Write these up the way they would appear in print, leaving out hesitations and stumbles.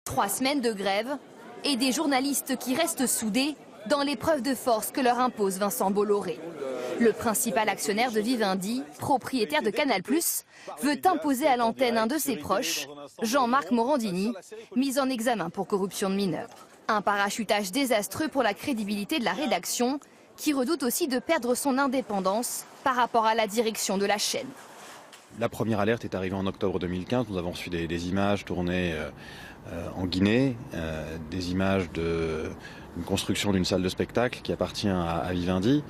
3 semaines de grève et des journalistes qui restent soudés dans l'épreuve de force que leur impose Vincent Bolloré. Le principal actionnaire de Vivendi, propriétaire de Canal+, veut imposer à l'antenne un de ses proches, Jean-Marc Morandini, mis en examen pour corruption de mineurs. Un parachutage désastreux pour la crédibilité de la rédaction, qui redoute aussi de perdre son indépendance par rapport à la direction de la chaîne. La première alerte est arrivée en octobre 2015. Nous avons reçu des images tournées en Guinée, des images d'une construction d'une salle de spectacle qui appartient à Vivendi.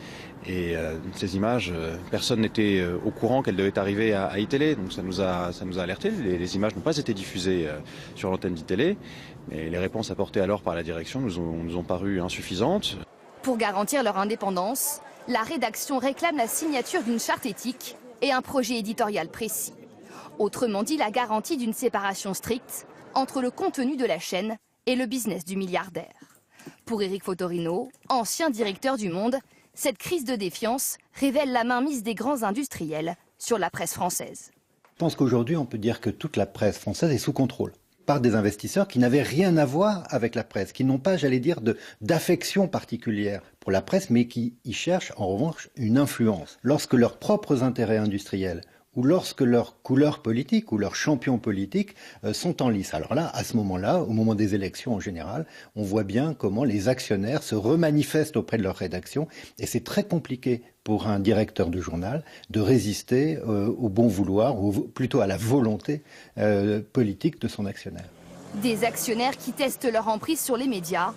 Et ces images, personne n'était au courant qu'elles devaient arriver à iTélé. Donc ça nous a alertés. Les images n'ont pas été diffusées sur l'antenne d'iTélé. Mais les réponses apportées alors par la direction nous ont paru insuffisantes. Pour garantir leur indépendance, la rédaction réclame la signature d'une charte éthique et un projet éditorial précis. Autrement dit, la garantie d'une séparation stricte entre le contenu de la chaîne et le business du milliardaire. Pour Éric Fotorino, ancien directeur du Monde, cette crise de défiance révèle la mainmise des grands industriels sur la presse française. Je pense qu'aujourd'hui, on peut dire que toute la presse française est sous contrôle par des investisseurs qui n'avaient rien à voir avec la presse, qui n'ont pas, j'allais dire, d'affection particulière pour la presse, mais qui y cherchent en revanche une influence. Lorsque leurs propres intérêts industriels ou lorsque leurs couleurs politiques ou leurs champions politiques sont en lice. Alors là, à ce moment-là, au moment des élections en général, on voit bien comment les actionnaires se remanifestent auprès de leur rédaction et c'est très compliqué pour un directeur de journal de résister au bon vouloir ou plutôt à la volonté politique de son actionnaire. Des actionnaires qui testent leur emprise sur les médias.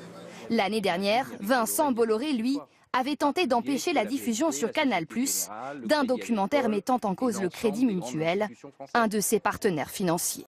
L'année dernière, Vincent Bolloré, lui, avait tenté d'empêcher la diffusion sur Canal+ d'un documentaire mettant en cause le Crédit Mutuel, un de ses partenaires financiers.